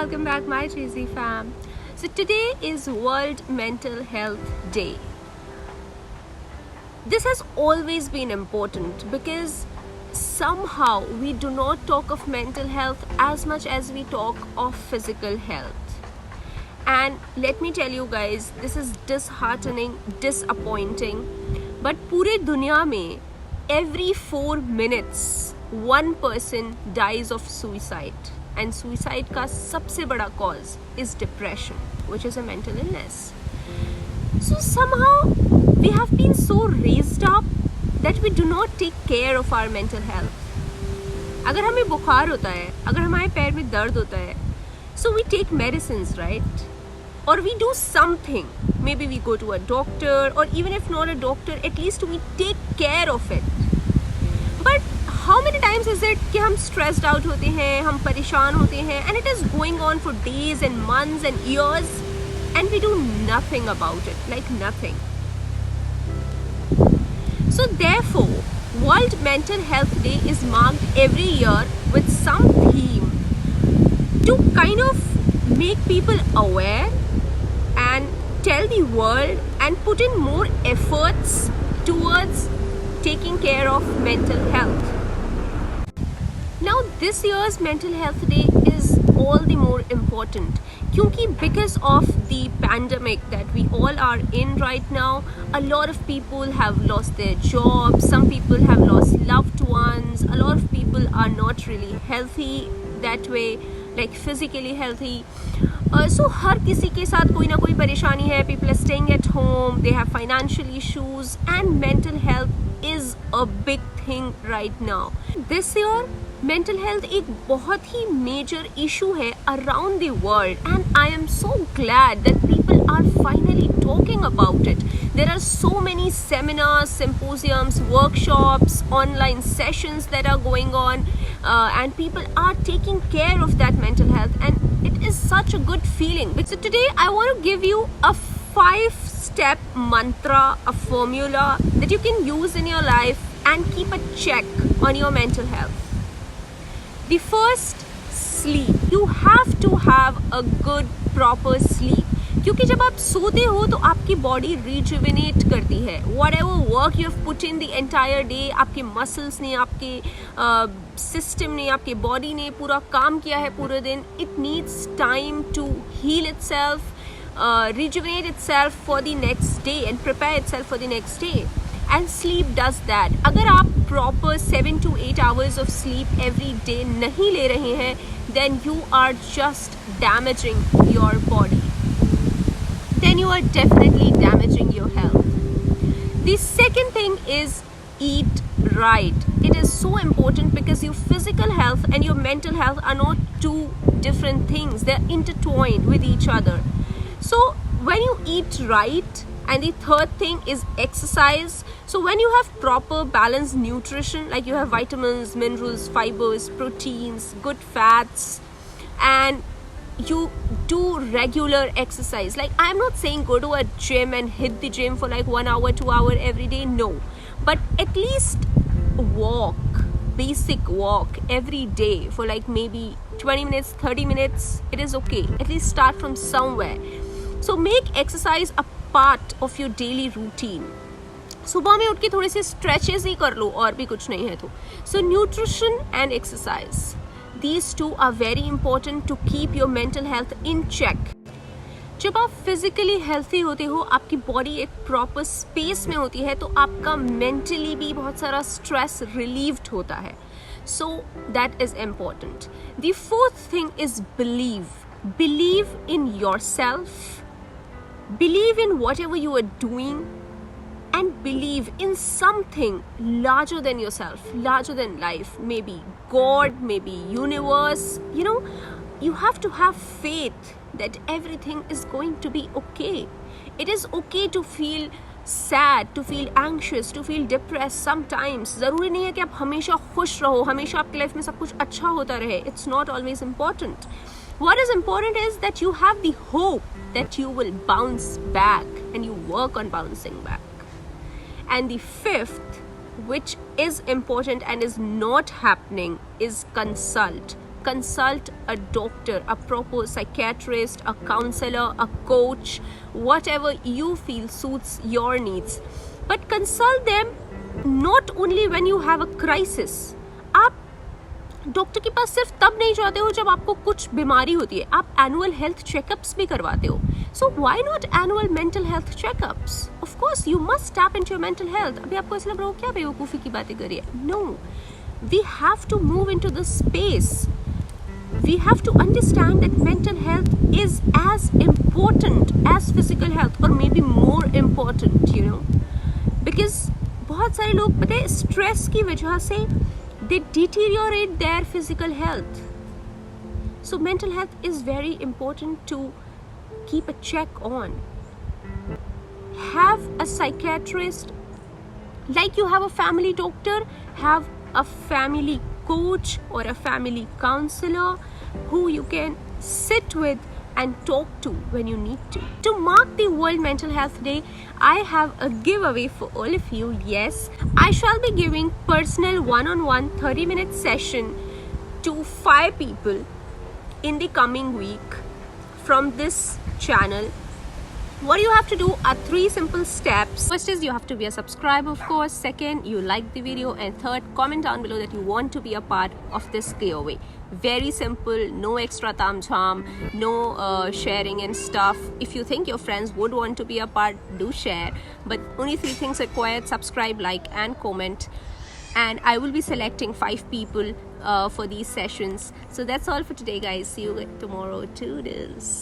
welcome back my cheesy fam. So today is World Mental Health Day. This has always been important because somehow we do not talk of mental health as much as we talk of physical health. And let me tell you guys, this is disheartening, disappointing, but पूरे दुनिया में every 4 minutes one person dies of suicide, and suicide का सबसे बड़ा cause is depression, which is a mental illness. So somehow we have been so raised up that we do not take care of our mental health. अगर हमें बुखार होता है, अगर हमारे पैर में दर्द होता है, so we take medicines, right? Or we do something. Maybe we go to a doctor, or even if not a doctor, at least we take care of it. But how many times is it कि हम stressed out होते हैं, हम परेशान होते हैं, and it is going on for days and months and years, and we do nothing about it, like nothing. So therefore, World Mental Health Day is marked every year with some theme to kind of make people aware and tell the world and put in more efforts towards taking care of mental health. Now this year's Mental Health Day is all the more important because of the pandemic that we all are in right now. A lot of people have lost their jobs, some people have lost loved ones, a lot of people are not really healthy that way, like physically healthy. So हर किसी के साथ कोई ना कोई परेशानी है. People are staying at home, they have financial issues, and mental health is a big thing right now. This year mental health एक बहुत ही major issue है around the world, and I am so glad that people are finally talking about it. There are so many seminars, symposiums, workshops, online sessions that are going on, and people are taking care of that mental health, and it is such a good feeling. So today I want to give you a 5-step mantra, a formula that you can use in your life and keep a check on your mental health. The first, sleep. You have to have a good proper sleep, क्योंकि जब आप सोते हो तो आपकी body rejuvenate करती है. Whatever work you have put in the entire day, आपके मसल्स ने, आपके सिस्टम ने, आपके बॉडी ने पूरा काम किया है पूरे दिन. It needs time to heal itself, rejuvenate itself for the next day and prepare itself for the next day. And sleep does that. अगर आप proper 7 to 8 hours of sleep every day नहीं ले रहे हैं, then you are just damaging your body. Then you are definitely damaging your health. The second thing is eat right. It is so important because your physical health and your mental health are not two different things. They're intertwined with each other. So when you eat right, and the third thing is exercise. So when you have proper balanced nutrition, like you have vitamins, minerals, fibers, proteins, good fats, and you do regular exercise. Like, I'm not saying go to a gym and hit the gym for like 1 hour, 2 hour every day. No, but at least walk, basic walk every day for like maybe 20 minutes, 30 minutes. It is okay. At least start from somewhere. So make exercise a part of your daily routine. सुबह में उठ के थोड़े से stretches ही कर लो, और भी कुछ नहीं है तो. So nutrition and exercise, these two are very important to keep your mental health in check. जब आप फिजिकली हेल्थी होते हो, आपकी बॉडी एक प्रॉपर स्पेस में होती है, तो आपका मेंटली भी बहुत सारा स्ट्रेस रिलीव्ड होता है. So that is important. The fourth thing is believe in yourself. Believe in whatever you are doing, and believe in something larger than yourself, larger than life. Maybe God, maybe universe. You know, you have to have faith that everything is going to be okay. It is okay to feel sad, to feel anxious, to feel depressed sometimes. ज़रूरी नहीं है कि आप हमेशा खुश रहो, हमेशा आपकी लाइफ में सब कुछ अच्छा होता रहे. It's not always important. What is important is that you have the hope that you will bounce back, and you work on bouncing back. And the fifth, which is important and is not happening, is consult. consult a doctor, a proper psychiatrist, a counselor, a coach, whatever you feel suits your needs. But consult them not only when you have a crisis. आप doctor के पास सिर्फ तब नहीं जाते हो जब आपको कुछ बीमारी होती है, आप एनुअल हेल्थ चेकअप्स भी करवाते हो. So why not annual mental health checkups? Of course you must tap into your mental health. अभी आपको ऐसा लग रहा हो क्या बेवकूफ़ी की बातें कर रही है? No, we have to move into this space. We have to understand that mental health is as important as physical health, or maybe more important, you know, because बहुत सारे लोग पता है स्ट्रेस की वजह से they deteriorate their physical health. So mental health is very important to keep a check on. Have a psychiatrist, like you have a family doctor, have a family coach or a family counselor who you can sit with and talk to when you need to. To mark the World Mental Health Day, I have a giveaway for all of you. Yes, I shall be giving personal one-on-one 30-minute session to 5 people in the coming week from this channel. What you have to do are 3 simple steps. First is you have to be a subscriber, of course. Second, you like the video. And third, comment down below that you want to be a part of this giveaway. Very simple, no extra tam-jam, no sharing and stuff. If you think your friends would want to be a part, do share. But only 3 things required: subscribe, like and comment. And I will be selecting 5 people for these sessions. So that's all for today, guys. See you tomorrow. Toodles.